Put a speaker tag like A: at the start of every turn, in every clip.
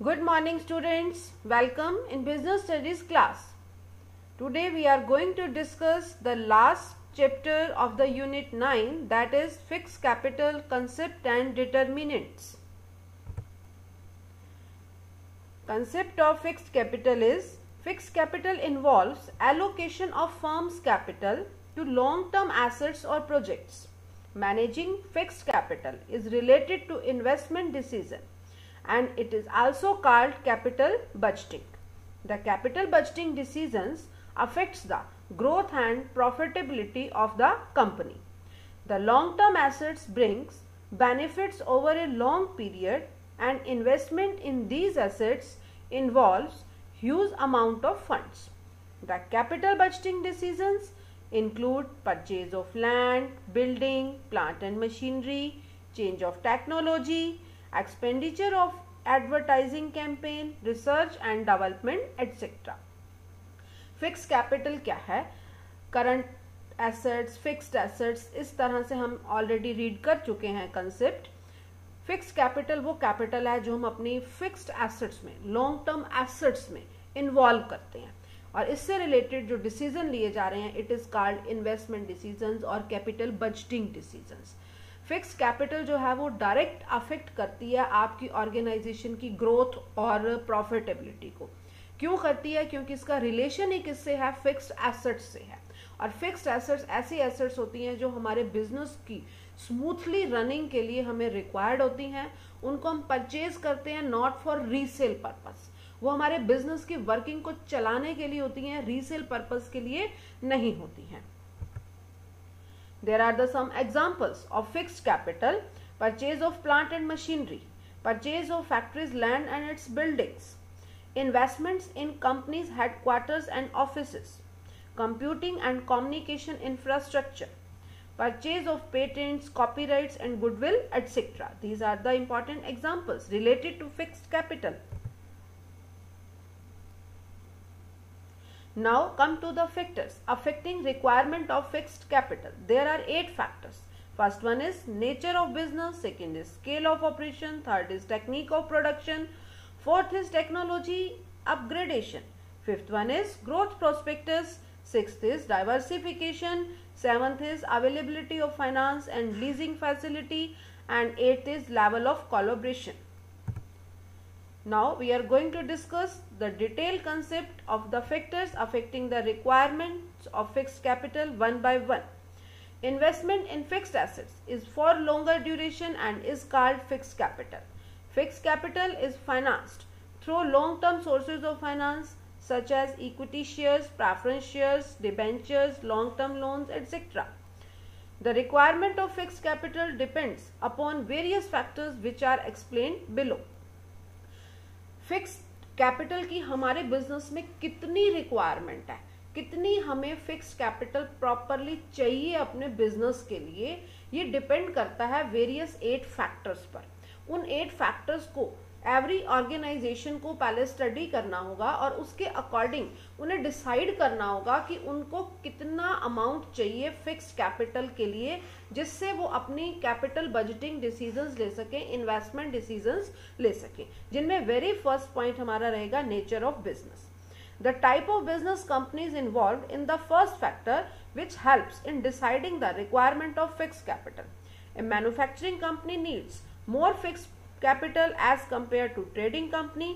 A: Good morning students, welcome in business studies class. Today we are going to discuss the last chapter of the unit 9, that is fixed capital concept and determinants. Concept of fixed capital is, fixed capital involves allocation of firm's capital to long-term assets or projects. Managing fixed capital is related to investment decision and it is also called capital budgeting. The capital budgeting decisions affects the growth and profitability of the company. The long-term assets brings benefits over a long period and investment in these assets involves huge amount of funds. The capital budgeting decisions include purchase of land, building, plant and machinery, change of technology, expenditure of advertising campaign, research and development, etc. Fix capital क्या है? Current assets, fixed assets, इस तरह से हम already read कर चुके हैं concept. Fix capital वो कैपिटल है जो हम अपनी फिक्स्ड एसेट्स में, लॉन्ग टर्म एसेट्स में इन्वॉल्व करते हैं और इससे रिलेटेड जो डिसीजन लिए जा रहे हैं it is called investment decisions और capital budgeting decisions. Fix capital जो है वो डायरेक्ट अफेक्ट करती है आपकी ऑर्गेनाइजेशन की ग्रोथ और प्रॉफिटेबिलिटी को. क्यों करती है? क्योंकि इसका रिलेशन ही किससे है? फिक्स्ड एसेट्स से है. और फिक्स्ड एसेट्स ऐसी एसेट्स होती हैं जो हमारे बिजनेस की स्मूथली रनिंग के लिए हमें रिक्वायर्ड होती हैं. उनको हम परचेज करते हैं नॉट फॉर रीसेल पर्पस. वो हमारे बिजनेस की वर्किंग को चलाने के लिए होती हैं, रीसेल पर्पस के लिए नहीं होती हैं. There are the some examples of fixed capital: purchase of plant and machinery, purchase of factories, land and its buildings, investments in companies' headquarters and offices, computing and communication infrastructure, purchase of patents, copyrights and goodwill, etc. These are the important examples related to fixed capital. Now come to the factors affecting requirement of fixed capital. There are 8 factors. First one is nature of business, second is scale of operation, third is technique of production, fourth is technology upgradation, fifth one is growth prospectus, sixth is diversification, seventh is availability of finance and leasing facility, and eighth is level of collaboration. Now we are going to discuss the detailed concept of the factors affecting the requirements of fixed capital one by one. Investment in fixed assets is for longer duration and is called fixed capital. Fixed capital is financed through long-term sources of finance such as equity shares, preference shares, debentures, long-term loans, etc. The requirement of fixed capital depends upon various factors which are explained below. Fix capital की हमारे business में कितनी requirement है, कितनी हमें fix capital properly चाहिए अपने business के लिए, ये डिपेंड करता है वेरियस 8 फैक्टर्स पर. उन 8 फैक्टर्स को एवरी ऑर्गेनाइजेशन को पहले स्टडी करना होगा और उसके अकॉर्डिंग उन्हें डिसाइड करना होगा कि उनको कितना अमाउंट चाहिए फिक्स कैपिटल के लिए, जिससे वो अपनी कैपिटल बजटिंग डिसीजंस ले सकें, इन्वेस्टमेंट डिसीजंस ले सकें. जिनमें वेरी फर्स्ट पॉइंट हमारा रहेगा nature of business. The type of business companies involved in the first factor which helps in deciding the requirement of fix capital. A manufacturing company needs more fixed capital as compared to trading company,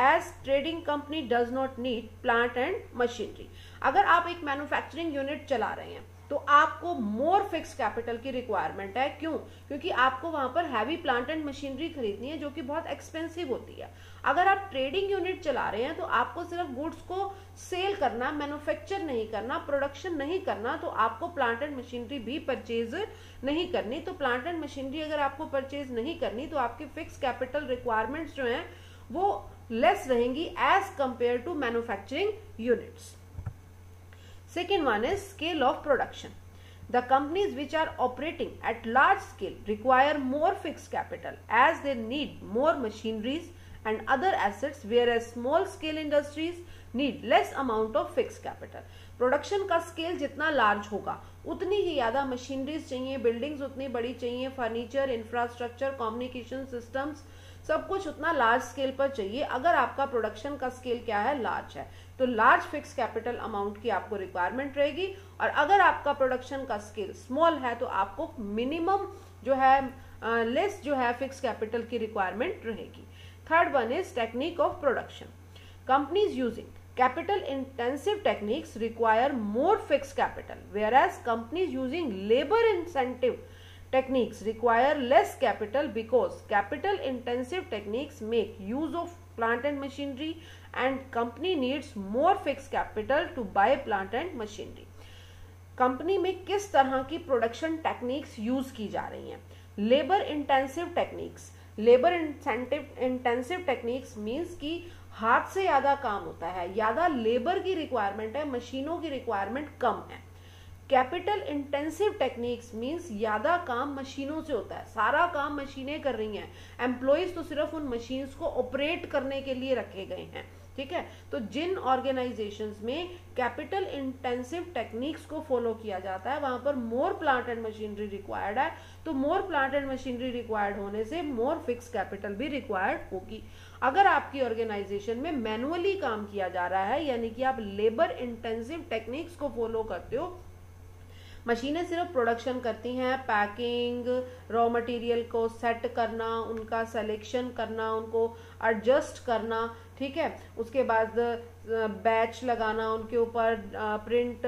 A: as trading company does not need plant and machinery. अगर आप एक manufacturing unit चला रहे हैं तो आपको मोर fix capital की requirement है. क्यों? क्योंकि आपको वहां पर हैवी प्लांट एंड मशीनरी खरीदनी है जो कि बहुत एक्सपेंसिव होती है. अगर आप ट्रेडिंग यूनिट चला रहे हैं तो आपको सिर्फ गुड्स को सेल करना, मैन्युफैक्चर नहीं करना, प्रोडक्शन नहीं करना, तो आपको प्लांट एंड मशीनरी भी परचेज नहीं करनी. तो प्लांट एंड मशीनरी अगर आपको परचेज नहीं करनी तो आपकी फिक्स कैपिटल रिक्वायरमेंट्स जो हैं वो लेस रहेंगी as compare to manufacturing units. Second one is scale of production. The companies which are operating at large scale require more fixed capital as they need more machineries and other assets, whereas small scale industries need less amount of fixed capital. Production का scale जितना large होगा उतनी ही ज्यादा machineries चाहिए, buildings उतनी बड़ी चाहिए, furniture, infrastructure, communication systems, सब कुछ उतना लार्ज स्केल पर चाहिए अगर आपका प्रोडक्शन का स्केल क्या है, लार्ज है, तो लार्ज फिक्स कैपिटल अमाउंट की आपको रिक्वायरमेंट रहेगी। और अगर आपका प्रोडक्शन का स्केल स्मॉल है तो आपको मिनिमम जो है लेस जो है फिक्स कैपिटल की रिक्वायरमेंट रहेगी। Third one is technique of production. Companies using capital intensive techniques require more fixed capital, whereas companies using labor incentive techniques require less capital because capital intensive techniques make use of plant and machinery and company needs more fixed capital to buy plant and machinery. Company में किस तरह की production techniques use की जा रही हैं? Labour intensive techniques. Labour intensive techniques means कि हाथ से ज्यादा काम होता है, ज्यादा लेबर की रिक्वायरमेंट है, मशीनों की रिक्वायरमेंट कम है। कैपिटल इंटेंसिव टेक्निक्स मीन्स ज्यादा काम मशीनों से होता है, सारा काम मशीनें कर रही हैं, एम्प्लॉयज तो सिर्फ उन मशीन्स को ऑपरेट करने के लिए रखे गए हैं। ठीक है, तो जिन ऑर्गेनाइजेशंस में कैपिटल इंटेंसिव टेक्निक्स को फॉलो किया जाता है वहां पर मोर प्लांट एंड मशीनरी रिक्वायर्ड है, तो मोर प्लांट एंड मशीनरी रिक्वायर्ड होने से मोर फिक्स कैपिटल भी रिक्वायर्ड होगी। अगर आपकी ऑर्गेनाइजेशन में मैनुअली काम किया जा रहा है, यानी कि आप लेबर इंटेंसिव टेक्निक्स को फॉलो करते हो, मशीनें सिर्फ प्रोडक्शन करती हैं, पैकिंग, रॉ मटेरियल को सेट करना, उनका सिलेक्शन करना, उनको एडजस्ट करना, ठीक है, उसके बाद बैच लगाना, उनके ऊपर प्रिंट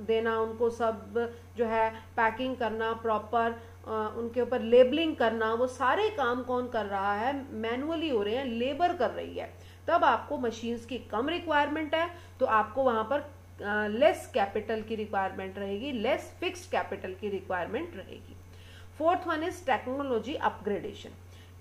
A: देना, उनको सब जो है पैकिंग करना प्रॉपर, उनके ऊपर लेबलिंग करना, वो सारे काम कौन कर रहा है? मैनुअली हो रहे हैं, लेबर कर रही है। तब आपको मशीन्स की कम रिक्वायरमेंट है तो आपको वहां पर लेस कैपिटल की रिक्वायरमेंट रहेगी, लेस फिक्स्ड कैपिटल की रिक्वायरमेंट रहेगी। Fourth one is technology upgradation.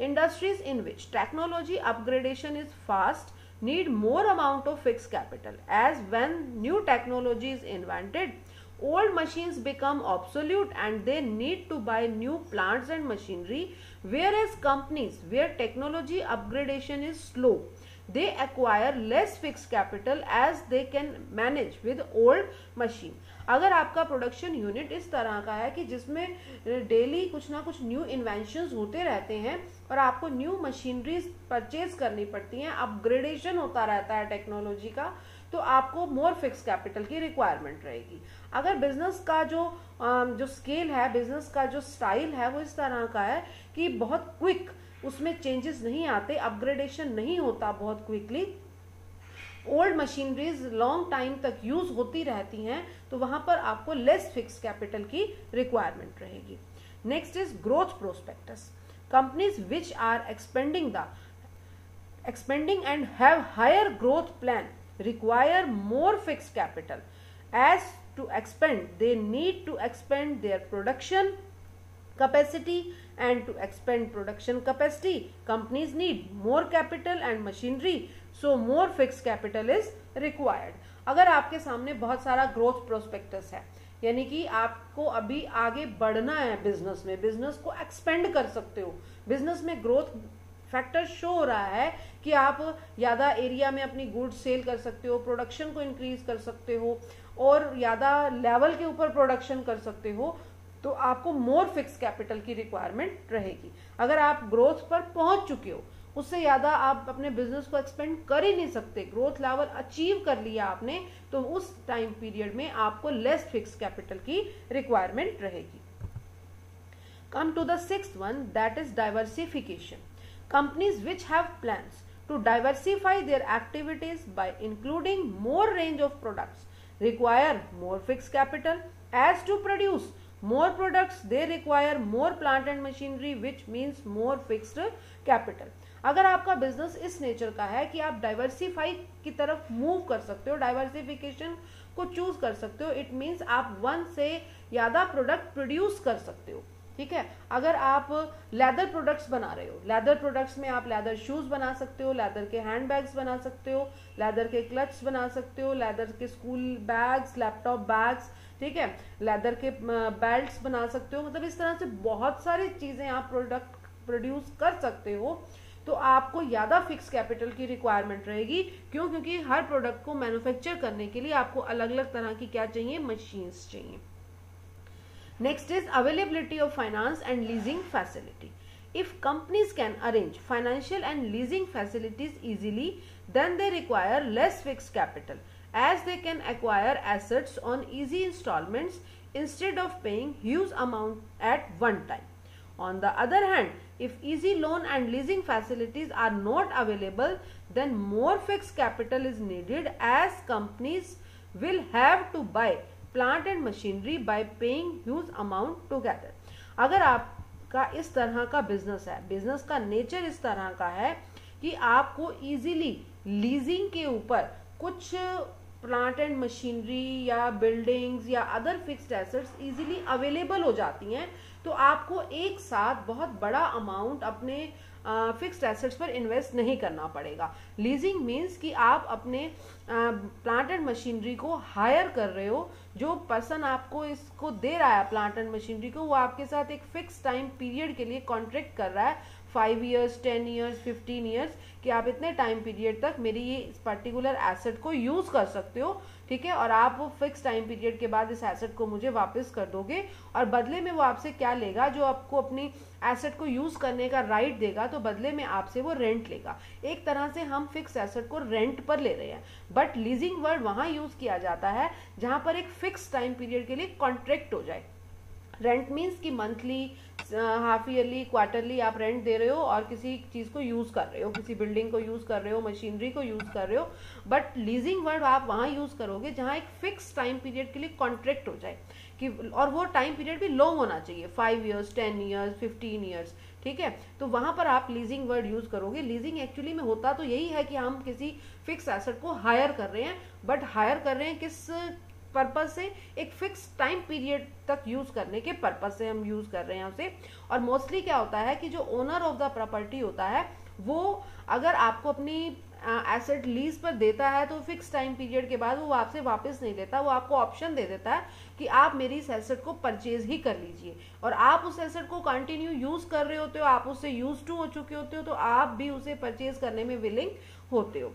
A: Industries in which technology upgradation is fast need more amount of fixed capital, as when new technology is invented, old machines become obsolete and they need to buy new plants and machinery, whereas companies where technology upgradation is slow, they acquire less fixed capital as they can manage with old machine. अगर आपका production unit इस तरह का है कि जिसमें daily कुछ ना कुछ न्यू इन्वेंशंस होते रहते हैं और आपको न्यू मशीनरीज परचेज करनी पड़ती हैं, अपग्रेडेशन होता रहता है टेक्नोलॉजी का, तो आपको मोर फिक्स कैपिटल की रिक्वायरमेंट रहेगी। अगर बिजनेस का जो स्केल है, बिजनेस का जो स्टाइल है वो इस तरह का है कि बहुत क्विक उसमें चेंजेस नहीं आते, अपग्रेडेशन नहीं होता बहुत quickly, old machineries long time तक यूज होती रहती हैं, तो वहां पर आपको लेस फिक्स कैपिटल की रिक्वायरमेंट रहेगी। Next is growth prospectus. Companies which are expanding and have higher growth plan require more fixed capital. As to expand, they need to expand their production capacity, and to expand production capacity, companies need more capital and machinery, so more fixed capital is required. अगर आपके सामने बहुत सारा growth prospectus है, यानी कि आपको अभी आगे बढ़ना है बिजनेस में, बिजनेस को एक्सपेंड कर सकते हो, बिजनेस में ग्रोथ फैक्टर शो हो रहा है कि आप ज्यादा एरिया में अपनी गुड्स सेल कर सकते हो, प्रोडक्शन को इंक्रीज कर सकते हो और ज्यादा लेवल के ऊपर प्रोडक्शन कर सकते हो, तो आपको मोर फिक्स कैपिटल की रिक्वायरमेंट रहेगी। अगर आप ग्रोथ पर पहुंच चुके हो, उससे ज्यादा आप अपने बिजनेस को एक्सपेंड कर ही नहीं सकते, ग्रोथ लेवल अचीव कर लिया आपने, तो उस टाइम पीरियड में आपको लेस फिक्स कैपिटल की रिक्वायरमेंट रहेगी। Come to the sixth one, that is diversification. Companies which have plans to diversify their activities by including more range of products require more fixed capital. As to produce more products, they require more plant and machinery, which means more fixed capital. अगर आपका business इस nature का है कि आप diversify की तरफ move कर सकते हो, डाइवर्सिफिकेशन को चूज कर सकते हो, इट मीन्स आप वन से ज्यादा प्रोडक्ट प्रोड्यूस कर सकते हो। ठीक है, अगर आप लेदर प्रोडक्ट्स बना रहे हो, लेदर प्रोडक्ट्स में आप लेदर शूज बना सकते हो, लेदर के हैंड बैग्स बना सकते हो, लेदर के क्लच बना सकते हो, लेदर के स्कूल बैग्स, लैपटॉप बैग्स, ठीक है, लेदर के बेल्ट्स बना सकते हो, मतलब इस तरह से बहुत सारी चीजें आप प्रोडक्ट प्रोड्यूस कर सकते हो, तो आपको ज्यादा फिक्स कैपिटल की रिक्वायरमेंट रहेगी। क्यों? क्योंकि हर प्रोडक्ट को मैन्युफैक्चर करने के लिए आपको अलग अलग तरह की क्या चाहिए? मशीन्स चाहिए। Next is availability of finance and leasing facility. If companies can arrange financial and leasing facilities easily, then they require less fixed capital, as they can acquire assets on easy installments instead of paying huge amount at one time. On the other hand, if easy loan and leasing facilities are not available, then more fixed capital is needed, as companies will have to buy plant and machinery by paying huge amount together. अगर आपका इस तरह का business है, business का nature इस तरह का है कि आपको इजीली लीजिंग के ऊपर कुछ प्लांट एंड मशीनरी या बिल्डिंग्स या other fixed assets easily available हो जाती हैं, तो आपको एक साथ बहुत बड़ा अमाउंट अपने फिक्स्ड एसेट्स पर इन्वेस्ट नहीं करना पड़ेगा. लीजिंग मीन्स कि आप अपने प्लांट एंड मशीनरी को हायर कर रहे हो. जो पर्सन आपको इसको दे रहा है प्लांट एंड मशीनरी को, वो आपके साथ एक फिक्स टाइम पीरियड के लिए कॉन्ट्रैक्ट कर रहा है, 5 ईयर्स, 10 ईयर्स, 15 ईयर्स, कि आप इतने टाइम पीरियड तक मेरी ये पर्टिकुलर एसेट को यूज कर सकते हो, ठीक है, और आप वो फिक्स टाइम पीरियड के बाद इस एसेट को मुझे वापस कर दोगे, और बदले में वो आपसे क्या लेगा, जो आपको अपनी एसेट को यूज करने का राइट देगा, तो बदले में आपसे वो रेंट लेगा. एक तरह से हम फिक्स एसेट को रेंट पर ले रहे हैं. बट लीजिंग वर्ड वहां यूज किया जाता है जहां पर एक फिक्स टाइम पीरियड के लिए कॉन्ट्रैक्ट हो जाए. रेंट मीन्स कि मंथली, हाफ ईयरली, क्वार्टरली आप रेंट दे रहे हो और किसी चीज को यूज कर रहे हो, किसी बिल्डिंग को यूज कर रहे हो, मशीनरी को यूज कर रहे हो. बट लीजिंग वर्ड आप वहां यूज करोगे जहां एक फिक्स टाइम पीरियड के लिए कॉन्ट्रैक्ट हो जाए कि, और वो टाइम पीरियड भी लॉन्ग होना चाहिए, 5 ईयर्स, 10 ईयर्स, 15 ईयर्स, ठीक है. तो वहां पर आप लीजिंग वर्ड यूज करोगे. लीजिंग एक्चुअली में होता तो यही है कि हम किसी फिक्स एसेट को हायर कर रहे हैं, बट हायर कर रहे हैं किस पर्पज से, एक फिक्स टाइम पीरियड तक यूज करने के पर्पज से हम यूज कर रहे हैं उसे. और मोस्टली क्या होता है कि जो ओनर ऑफ द प्रॉपर्टी होता है, वो अगर आपको अपनी एसेट लीज पर देता है तो फिक्स टाइम पीरियड के बाद वो आपसे वापस नहीं लेता, वो आपको ऑप्शन दे देता है कि आप मेरी इस एसेट को परचेज ही कर लीजिए, और आप उस एसेट को कंटिन्यू यूज कर रहे होते हो, आप उससे यूज टू हो चुके होते हो, तो आप भी उसे परचेज करने में विलिंग होते हो.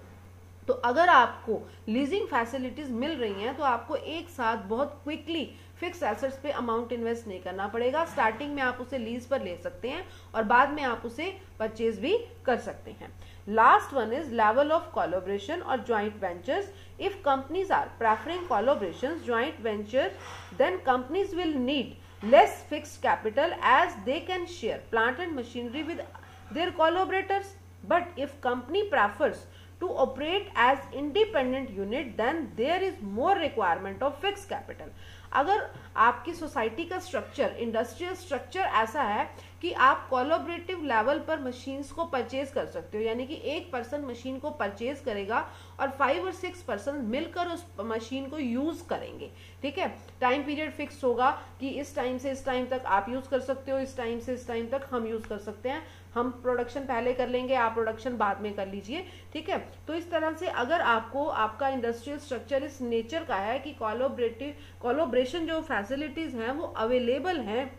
A: तो अगर आपको लीजिंग फैसिलिटीज मिल रही हैं, तो आपको एक साथ बहुत क्विकली फिक्स एसेट्स पे अमाउंट इन्वेस्ट नहीं करना पड़ेगा. स्टार्टिंग में आप उसे लीज पर ले सकते हैं और बाद में आप उसे परचेज भी कर सकते हैं. Last one is level of collaboration और joint ventures. If companies are preferring collaboration, joint venture, then companies will need less fixed capital as they can share plant and machinery with their collaborators. But if company prefers to operate as independent unit, then there is more requirement of fixed capital. अगर आपकी society का structure, industrial structure ऐसा है कि आप collaborative level पर machines को purchase कर सकते हो, यानी कि एक पर्सन मशीन को परचेज करेगा और 5 और 6 पर्सन मिलकर उस मशीन को यूज करेंगे, ठीक है. टाइम पीरियड फिक्स होगा कि इस टाइम से इस टाइम तक आप यूज कर सकते हो, इस टाइम से इस टाइम तक हम यूज कर सकते हैं, हम प्रोडक्शन पहले कर लेंगे, आप प्रोडक्शन बाद में कर लीजिए, ठीक है. तो इस तरह से अगर आपको आपका इंडस्ट्रियल स्ट्रक्चर इस नेचर का है कि कोलैबोरेशन जो फैसिलिटीज हैं वो अवेलेबल हैं,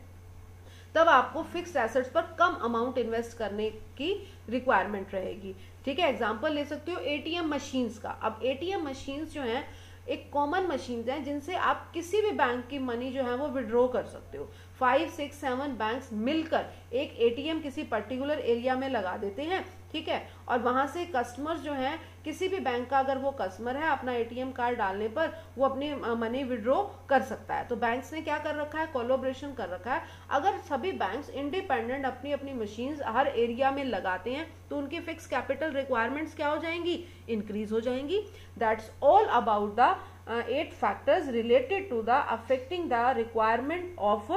A: तब आपको फिक्स्ड एसेट्स पर कम अमाउंट इन्वेस्ट करने की रिक्वायरमेंट रहेगी, ठीक है. एग्जांपल ले सकते हो एटीएम मशीन्स का. अब एटीएम मशीन्स जो हैं एक कॉमन मशीन्स हैं जिनसे आप किसी भी बैंक की मनी जो है वो विड्रॉ कर सकते हो. 5, 6, 7 बैंक्स मिलकर एक एटीएम किसी पर्टिकुलर एरिया में लगा देते हैं, ठीक है, और वहां से कस्टमर्स जो हैं, किसी भी बैंक का अगर वो कस्टमर है, अपना एटीएम कार्ड डालने पर वो अपनी मनी विड्रॉ कर सकता है. तो बैंक्स ने क्या कर रखा है, कोलैबोरेशन कर रखा है. अगर सभी बैंक्स इंडिपेंडेंट अपनी अपनी मशीन्स हर एरिया में लगाते हैं, तो उनकी फिक्स कैपिटल रिक्वायरमेंट्स क्या हो जाएंगी, इंक्रीज हो जाएंगी. That's all about the 8 factors related to the affecting the requirement of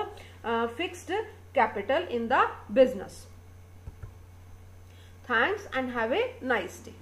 A: fixed capital in the business. Thanks and have a nice day.